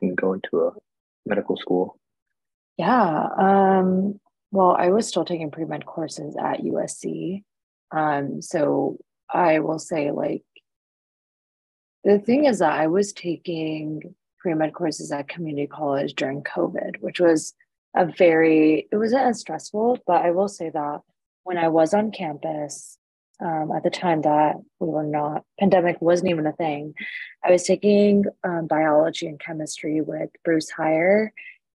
thinking going to a medical school? Yeah. Well, I was still taking pre-med courses at USC. So I will say, like, the thing is that I was taking pre-med courses at community college during COVID, which was it wasn't as stressful, but I will say that when I was on campus, at the time that we were not, pandemic wasn't even a thing, I was taking biology and chemistry with Bruce Heyer.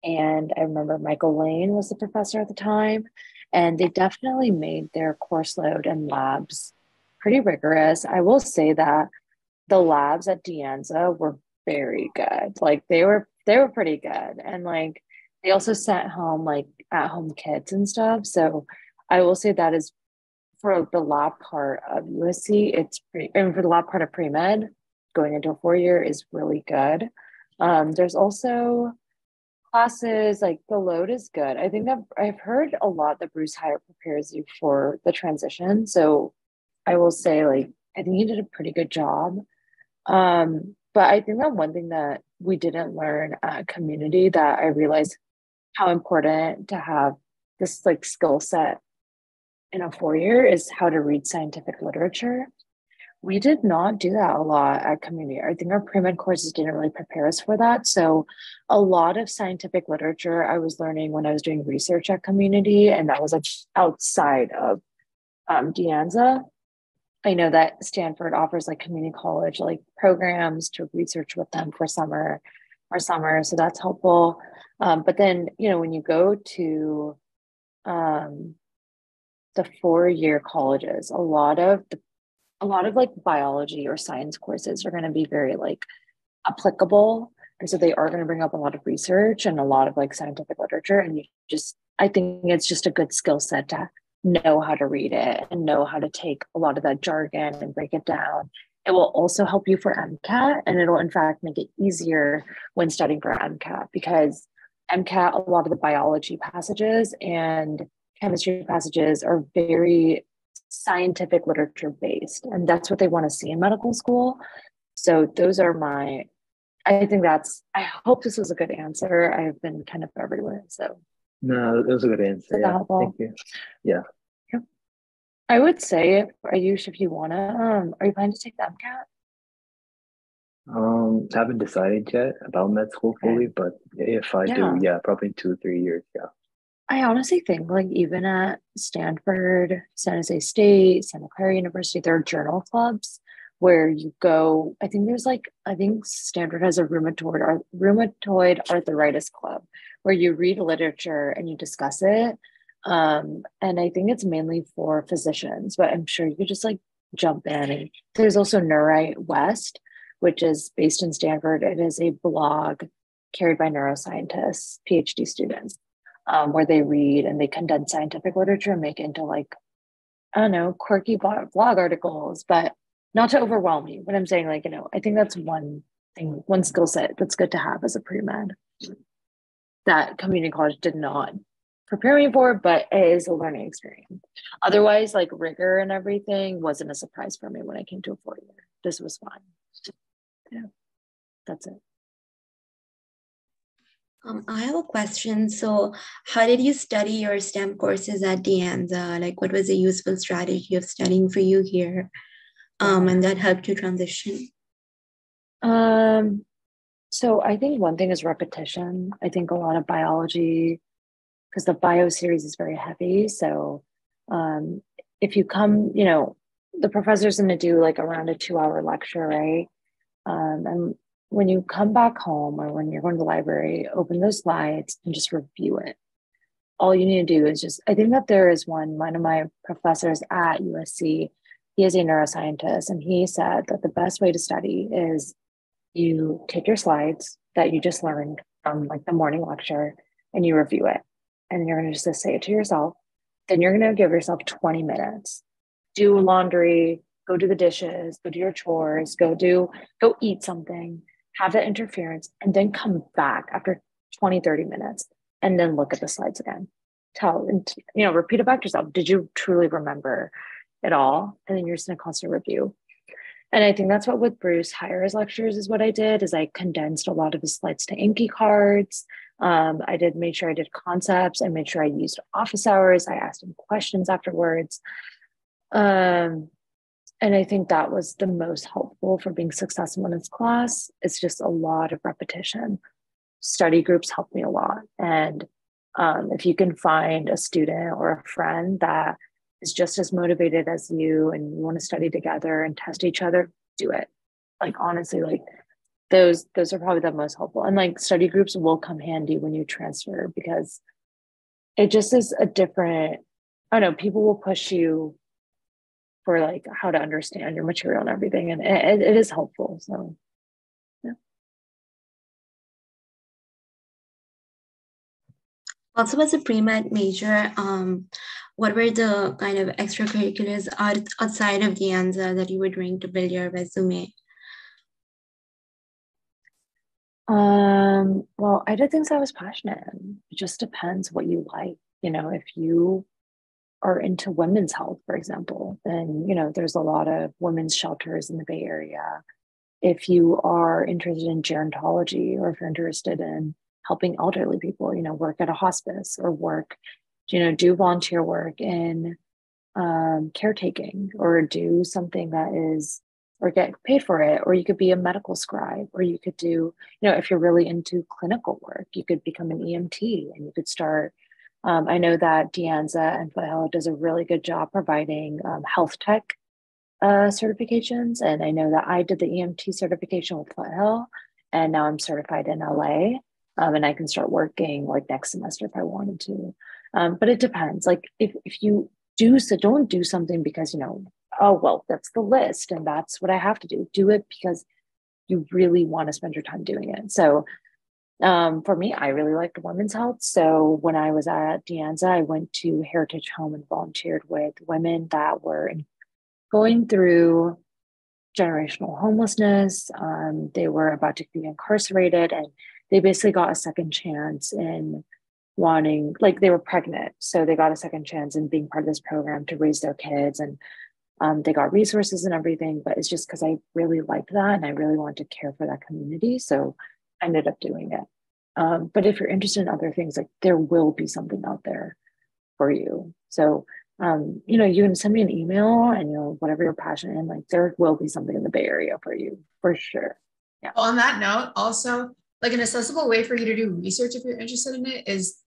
And I remember Michael Lane was the professor at the time. And they definitely made their course load and labs pretty rigorous. I will say that the labs at Anza were very good. Like they were pretty good. And like they also sent home like at home kits and stuff. So I will say that is for the lab part of USC, it's pretty, and for the lab part of pre-med, going into a 4 year is really good. There's also classes, like the load is good. I think that I've heard a lot that Bruce Hire prepares you for the transition. So I will say, like, I think he did a pretty good job. But I think that one thing that we didn't learn at community that I realized how important to have this like skill set in a 4 year is how to read scientific literature. We did not do that a lot at community. I think our pre-med courses didn't really prepare us for that. So a lot of scientific literature I was learning when I was doing research at community, and that was like outside of De Anza. I know that Stanford offers like community college like programs to research with them for summer, so that's helpful. But then when you go to um, the 4 year colleges, a lot of like biology or science courses are going to be very like applicable, and so they are going to bring up a lot of research and a lot of like scientific literature, and I think it's just a good skill set to know how to read it and know how to take a lot of that jargon and break it down. It will also help you for MCAT, and it'll in fact make it easier when studying for MCAT, because MCAT, a lot of the biology passages and chemistry passages are very scientific literature based, and that's what they want to see in medical school. So those are I hope this was a good answer. I've been kind of everywhere. So No, it was a good answer. is that Yeah, thank helpful? you. Yeah. Yeah. I would say, Ayush, if you wanna, are you planning to take the MCAT? Haven't decided yet about med school Okay. fully, but if I do, Yeah. yeah, probably in 2, 3 years. Yeah. I honestly think like even at Stanford, San Jose State, Santa Clara University, there are journal clubs where you go. I think Stanford has a rheumatoid arthritis club where you read literature and you discuss it. And I think it's mainly for physicians, but I'm sure you could just like jump in. And there's also Neurite West, which is based in Stanford. It is a blog carried by neuroscientists, PhD students, where they read and they condense scientific literature and make it into like, I don't know, quirky blog articles, but not to overwhelm you. But I'm saying, like, I think that's one thing, one skill set that's good to have as a pre-med that community college did not prepare me for, but it is a learning experience. Otherwise, like rigor and everything wasn't a surprise for me when I came to a 4 year. This was fun. Yeah, that's it. I have a question. So, how did you study your STEM courses at De Anza? Like, what was a useful strategy of studying for you here? And that helped you transition? So I think one thing is repetition. I think a lot of biology, because the bio series is very heavy. So if you come, the professor's going to do like around a 2 hour lecture, right? And when you come back home or when you're going to the library, open those slides and just review it. All you need to do is I think that there is one of my professors at USC, he is a neuroscientist, and he said that the best way to study is you take your slides that you just learned from like the morning lecture and you review it. And you're going to just say it to yourself. Then you're going to give yourself 20 minutes. Do laundry, go do the dishes, go do your chores, go eat something, have that interference, and then come back after 20, 30 minutes and then look at the slides again. Repeat it back to yourself. Did you truly remember it all? And then you're just in a constant review. And I think that's what with Bruce Hires lectures is what I did is I condensed a lot of his slides to Inky cards. I made sure I did concepts. I made sure I used office hours. I asked him questions afterwards. And I think that was the most helpful for being successful in his class. It's just a lot of repetition. Study groups helped me a lot. And if you can find a student or a friend that is just as motivated as you and you want to study together and test each other, do it. Like honestly, like those are probably the most helpful. And like study groups will come handy when you transfer because it just is a different, I don't know, people will push you for like how to understand your material and everything. And it is helpful. So yeah. Also, as a pre-med major, what were the kind of extracurriculars outside of the Anza that you were doing to build your resume? Well, I did things I was passionate in. It just depends what you like. You know, if you are into women's health, for example, then, you know, there's a lot of women's shelters in the Bay Area. If you are interested in gerontology or if you're interested in helping elderly people, you know, work at a hospice or work, you know, do volunteer work in caretaking or do something that is, or get paid for it, or you could be a medical scribe, or you could do, you know, if you're really into clinical work, you could become an EMT and you could start. I know that De Anza and Foothill does a really good job providing health tech certifications. And I know that I did the EMT certification with Foothill, and now I'm certified in LA. And I can start working like next semester if I wanted to. But it depends. Like if you do, so don't do something because, you know, oh, well, that's the list and that's what I have to do. Do it because you really want to spend your time doing it. So for me, I really liked women's health. So when I was at De Anza, I went to Heritage Home and volunteered with women that were going through generational homelessness. They were about to be incarcerated and they basically got a second chance in wanting, like they were pregnant. So they got a second chance in being part of this program to raise their kids. And they got resources and everything, but it's just because I really liked that and I really wanted to care for that community. So I ended up doing it. But if you're interested in other things, like there will be something out there for you. So, you know, you can send me an email and, you know, whatever you're passionate in, like there will be something in the Bay Area for you for sure. Yeah. Well, on that note, also like an accessible way for you to do research if you're interested in it is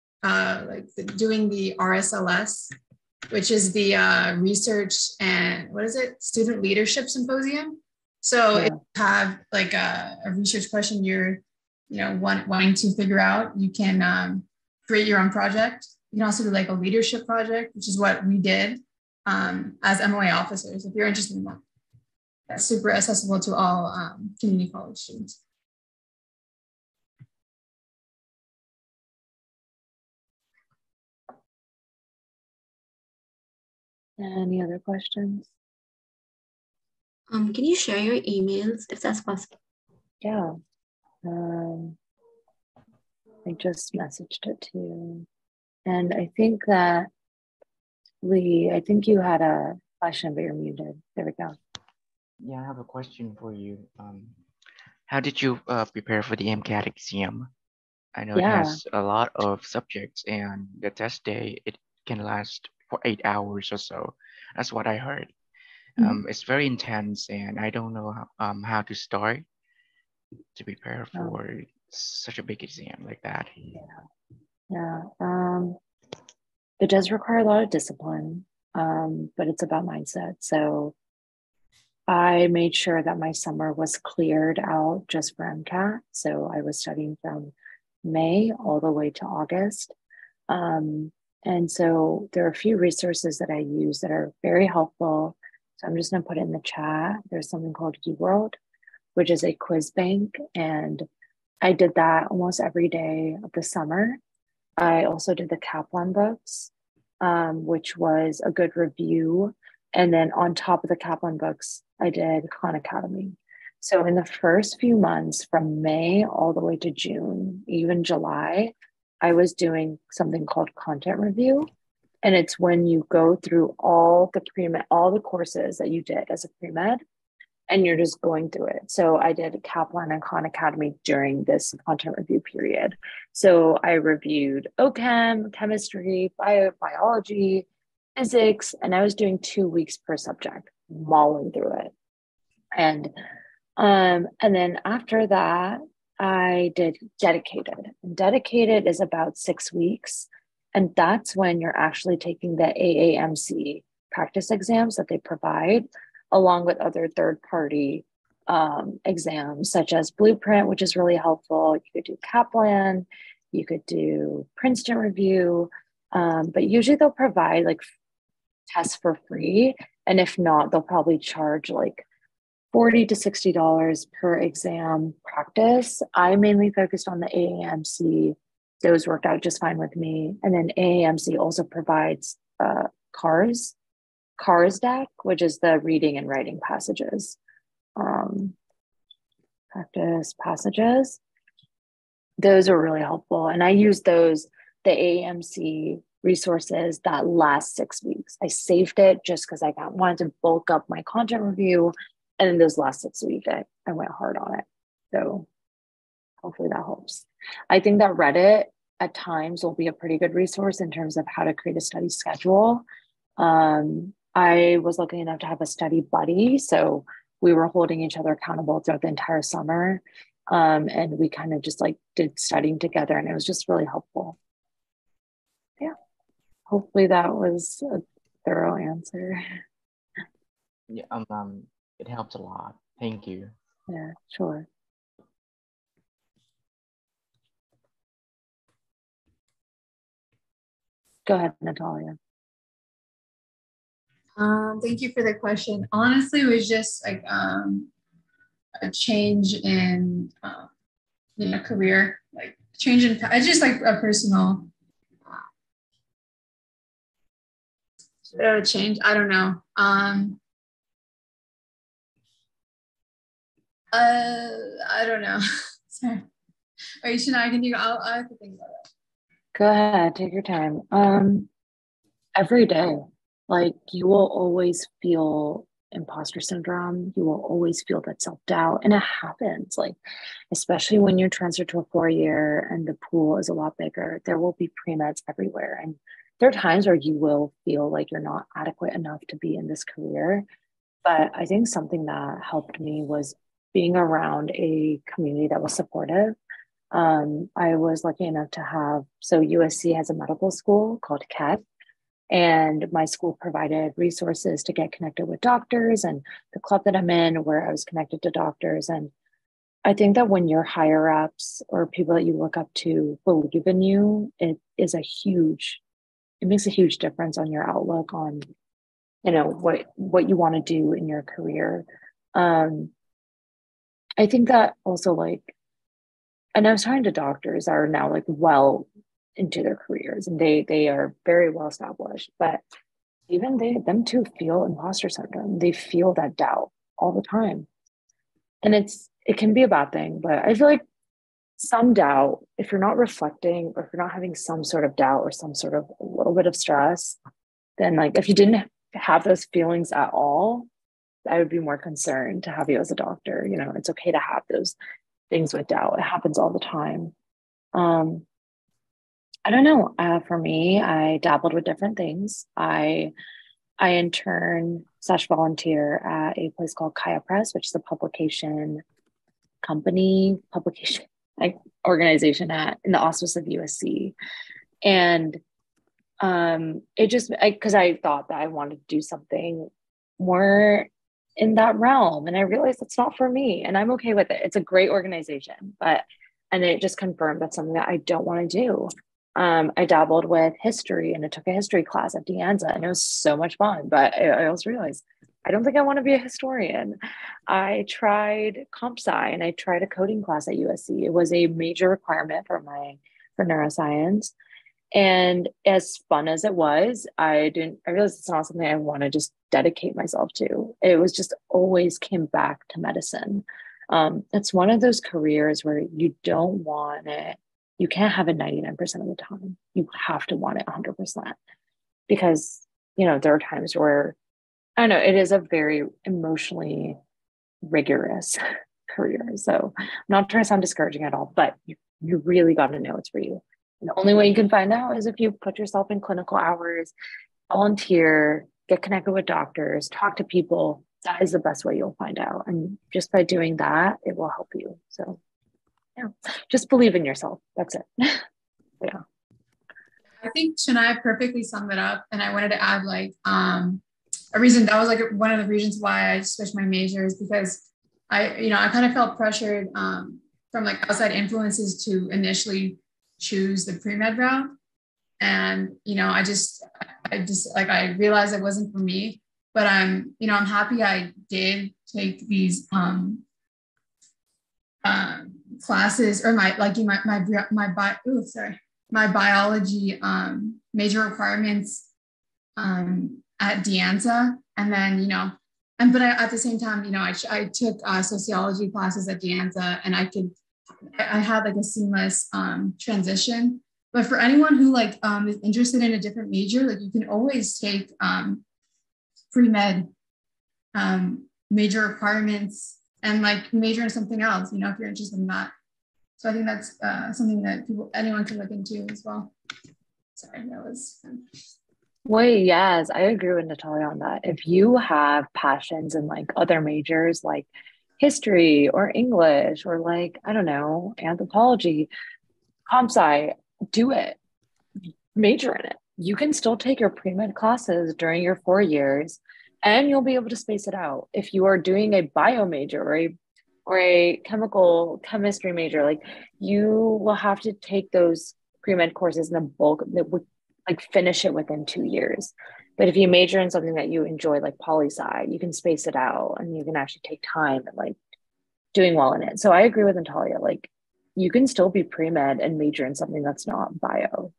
doing the RSLS, which is the research and what is it? Student Leadership Symposium. So if you have like a research question you're, you know, wanting to figure out, you can create your own project. You can also do like a leadership project, which is what we did as MOA officers. If you're interested in that, that's super accessible to all community college students. Any other questions? Can you share your emails if that's possible? Yeah. I just messaged it to you. And I think that Lee, I think you had a question, but you're muted. There we go. Yeah, I have a question for you. How did you prepare for the MCAT exam? I know it has a lot of subjects and the test day, it can last for 8 hours or so. That's what I heard. It's very intense and I don't know how to start to prepare for such a big exam like that. Yeah. It does require a lot of discipline, but it's about mindset. So I made sure that my summer was cleared out just for MCAT. So I was studying from May all the way to August. And so there are a few resources that I use that are very helpful. So I'm just going to put it in the chat. There's something called eWorld, which is a quiz bank. And I did that almost every day of the summer. I also did the Kaplan books, which was a good review. And then on top of the Kaplan books, I did Khan Academy. So in the first few months from May all the way to June, even July, I was doing something called content review. And it's when you go through all the pre-med, all the courses that you did as a pre-med, and you're just going through it. So I did Kaplan and Khan Academy during this content review period. So I reviewed OChem, chemistry, biology, physics, and I was doing 2 weeks per subject, mauling through it. And then after that, I did dedicated. And dedicated is about 6 weeks. And that's when you're actually taking the AAMC practice exams that they provide, along with other third-party exams, such as Blueprint, which is really helpful. You could do Kaplan, you could do Princeton Review, but usually they'll provide like tests for free. And if not, they'll probably charge like $40 to $60 per exam practice. I mainly focused on the AAMC. Those worked out just fine with me. And then AAMC also provides CARS deck, which is the reading and writing passages, practice passages. Those are really helpful. And I use those, the AAMC resources that last 6 weeks. I saved it just because I wanted to bulk up my content review. And in those last 6 weeks, I went hard on it. So hopefully that helps. I think that Reddit at times will be a pretty good resource in terms of how to create a study schedule. I was lucky enough to have a study buddy. So we were holding each other accountable throughout the entire summer. And we kind of just like did studying together, and it was just really helpful. Yeah. Hopefully that was a thorough answer. Yeah, it helps a lot. Thank you. Yeah, sure. Go ahead, Natalia. Thank you for the question. Honestly, it was just like a change in career, like change in just like a personal change. I don't know. I don't know. Sorry. Are you Shania? Can you? I have to think about it. Go ahead, take your time. Every day, like you will always feel imposter syndrome. You will always feel that self-doubt, and it happens. Like, especially when you're transferred to a 4-year and the pool is a lot bigger, there will be pre-meds everywhere, and there are times where you will feel like you're not adequate enough to be in this career. But I think something that helped me was being around a community that was supportive. I was lucky enough to have, so USC has a medical school called CAT, and my school provided resources to get connected with doctors, and the club that I'm in where I was connected to doctors. And I think that when your higher ups or people that you look up to believe in you, it makes a huge difference on your outlook on, what you want to do in your career. I think that also and I was talking to doctors that are now like well into their careers, and they are very well established, but even them too feel imposter syndrome. They feel that doubt all the time. And it can be a bad thing, but I feel like some doubt, if you're not reflecting or if you're not having some sort of doubt or some sort of a little bit of stress, then like if you didn't have those feelings at all, I would be more concerned to have you as a doctor. It's okay to have those things with doubt. It happens all the time. I don't know. For me, I dabbled with different things. I intern / volunteer at a place called Kaya Press, which is a publication like organization in the auspices of USC. And it just, because I thought that I wanted to do something more in that realm, and I realized it's not for me, and I'm okay with it. It's a great organization, and it just confirmed that's something that I don't want to do. I dabbled with history, and I took a history class at Anza, and it was so much fun, but I also realized I don't think I want to be a historian. I tried comp sci, and I tried a coding class at USC. It was a major requirement for neuroscience. And as fun as it was, I realized it's not something I want to just dedicate myself to. It was just always came back to medicine. It's one of those careers where you don't want it. You can't have it 99% of the time. You have to want it 100%, because, there are times where, I don't know, it is a very emotionally rigorous career. So I'm not trying to sound discouraging at all, but you really got to know it's for you. And the only way you can find out is if you put yourself in clinical hours, volunteer, get connected with doctors, talk to people. That is the best way you'll find out. And just by doing that, it will help you. So yeah, just believe in yourself. That's it. Yeah. I think Shania perfectly summed it up. And I wanted to add like a reason that was like one of the reasons why I switched my majors, because I kind of felt pressured from like outside influences to initially choose the pre-med route. And, I just like, I realized it wasn't for me, but I'm happy I did take these classes, or my biology major requirements at De Anza. And then, but at the same time, I took sociology classes at De Anza, and I had like a seamless transition. But for anyone who like is interested in a different major, like you can always take pre-med major requirements and like major in something else, if you're interested in that. So I think that's something that anyone can look into as well. Sorry, that was. Wait, yes, I agree with Natalia on that. If you have passions in like other majors like history or English or like, I don't know, anthropology, comp sci, do it. Major in it. You can still take your pre-med classes during your 4 years and you'll be able to space it out. If you are doing a bio major or a chemical chemistry major, like you will have to take those pre-med courses in the bulk that would like finish it within 2 years. But if you major in something that you enjoy, like poli-sci, you can space it out and you can actually take time and like doing well in it. So I agree with Natalia, like you can still be pre-med and major in something that's not bio.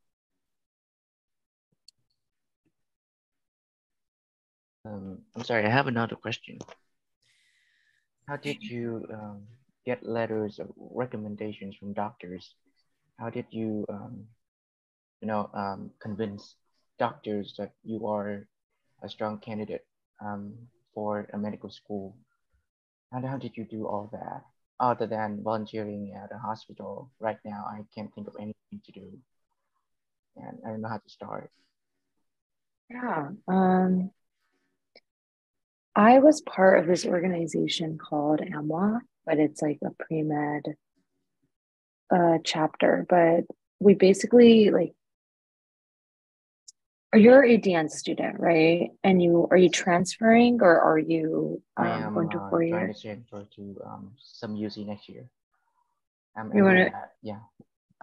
I'm sorry, I have another question. How did you get letters of recommendations from doctors? How did you, convince doctors that you are a strong candidate for a medical school? How did you do all that? Other than volunteering at a hospital right now, I can't think of anything to do. And I don't know how to start. Yeah. I was part of this organization called AMWA, but it's like a pre-med chapter. But we basically like, you're a dance student, right? And are you transferring or are you I am going to 4 trying years? to transfer to some UC next year. You want to? Yeah.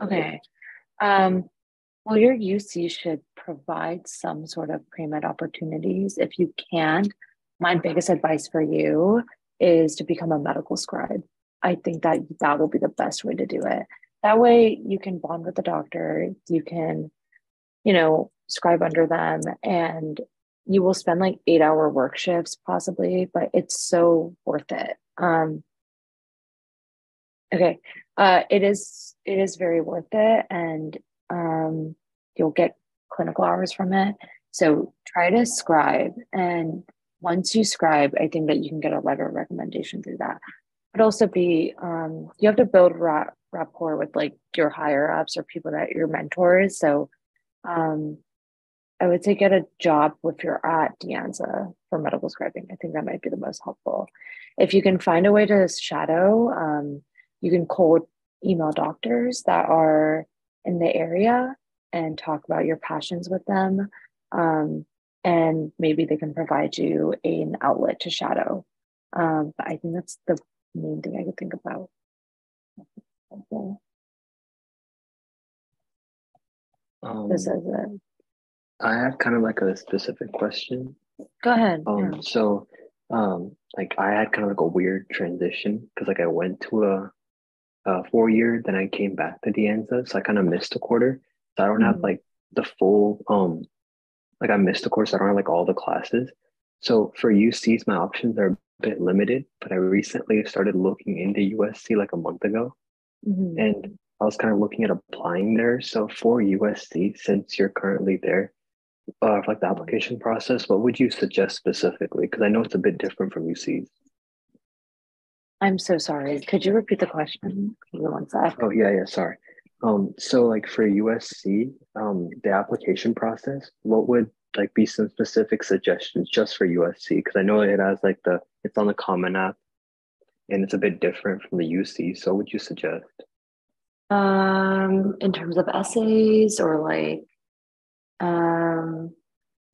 Okay. Well, your UC should provide some sort of pre-med opportunities. If you can, my biggest advice for you is to become a medical scribe. I think that will be the best way to do it. That way you can bond with the doctor, you can, scribe under them, and you will spend like 8-hour work shifts possibly, but it's so worth it. Okay. It is very worth it. And you'll get clinical hours from it. So try to scribe. And once you scribe, I think that you can get a letter of recommendation through that. But also you have to build rapport with like your higher ups or people that your mentors. So I would say get a job if you're at De Anza for medical scribing. I think that might be the most helpful. If you can find a way to shadow, you can cold email doctors that are in the area and talk about your passions with them. And maybe they can provide you an outlet to shadow. But I think that's the main thing I could think about. This is it. I have kind of like a specific question. Go ahead. So, like I had kind of like a weird transition because like I went to a 4 year, then I came back to De Anza, so I kind of missed a quarter. So I don't have like the full like I missed a course. I don't have like all the classes. So for UCs, my options are a bit limited. But I recently started looking into USC like a month ago, and I was kind of looking at applying there. So for USC, since you're currently there, for like the application process, what would you suggest specifically? Because I know it's a bit different from UC's. I'm so sorry. Could you repeat the question? Give me one sec. Oh yeah, sorry. So like for USC, the application process, what would like be some specific suggestions just for USC? Because I know it has like it's on the Common App and it's a bit different from the UC. So what would you suggest? In terms of essays or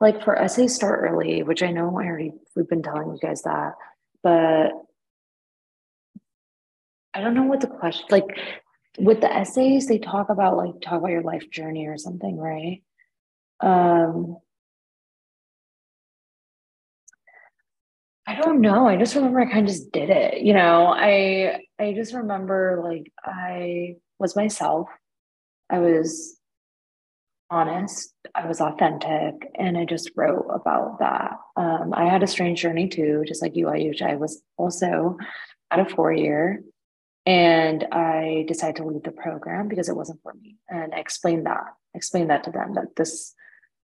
like for essays, start early, which I know we've been telling you guys that, but I don't know what the question, like with the essays, they talk about your life journey or something, right? I don't know. I just remember I kind of just did it. I just remember like I was myself. I was honest. I was authentic, and I just wrote about that. I had a strange journey too, just like you. I was also at a 4-year, and I decided to leave the program because it wasn't for me. And I explained that. To them that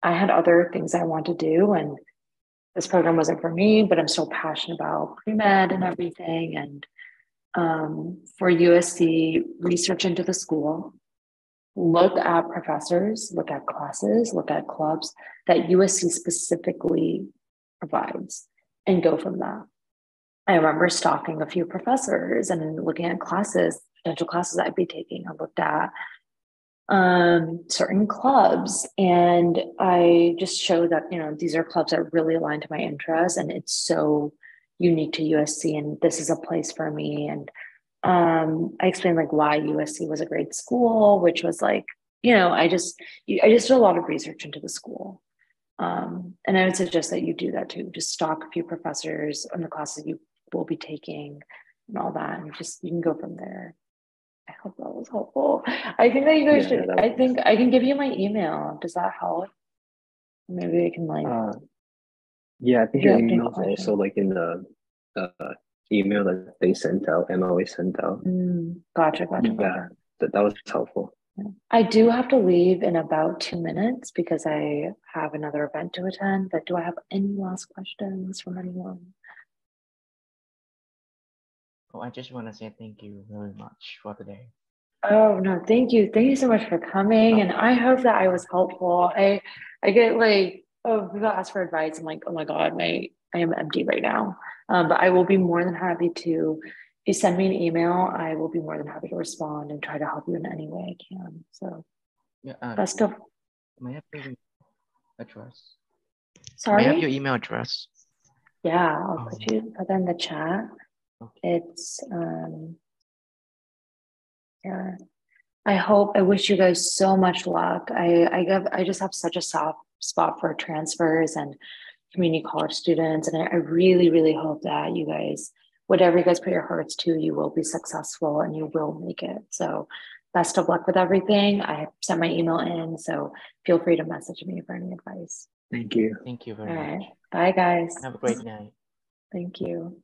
I had other things I wanted to do, and this program wasn't for me, but I'm still passionate about pre-med and everything. And for USC, research into the school, look at professors, look at classes, look at clubs that USC specifically provides, and go from that. I remember stalking a few professors and looking at potential classes I'd be taking. I looked at certain clubs, and I just showed that these are clubs that really align to my interests, and it's so unique to USC, and this is a place for me. And I explained like why USC was a great school, which was like I just did a lot of research into the school, and I would suggest that you do that too. Just stalk a few professors on the classes you will be taking and all that, and you can go from there. I hope that was helpful. I think that you guys should. I think I can give you my email. Does that help? Maybe I can Yeah, I think your email is also like in the email that they sent out, MOA sent out. Gotcha. Yeah, that was helpful. I do have to leave in about 2 minutes because I have another event to attend. But do I have any last questions from anyone? Oh, I just want to say thank you very much for today. Oh no, thank you. Thank you so much for coming. And I hope that I was helpful. I get like, oh, people ask for advice. I'm like, oh my God, I am empty right now. But I will be more than happy to, if you send me an email, I will be more than happy to respond and try to help you in any way I can. So best of. May I have your address? Sorry? May I have your email address? Yeah, I'll put that in the chat. Okay. It's yeah. I wish you guys so much luck. I just have such a soft spot for transfers and community college students. And I really, really hope that you guys, whatever you guys put your hearts to, you will be successful and you will make it. So best of luck with everything. I sent my email in, so feel free to message me for any advice. Thank you. Thank you very much. Bye, guys. Have a great night. Thank you.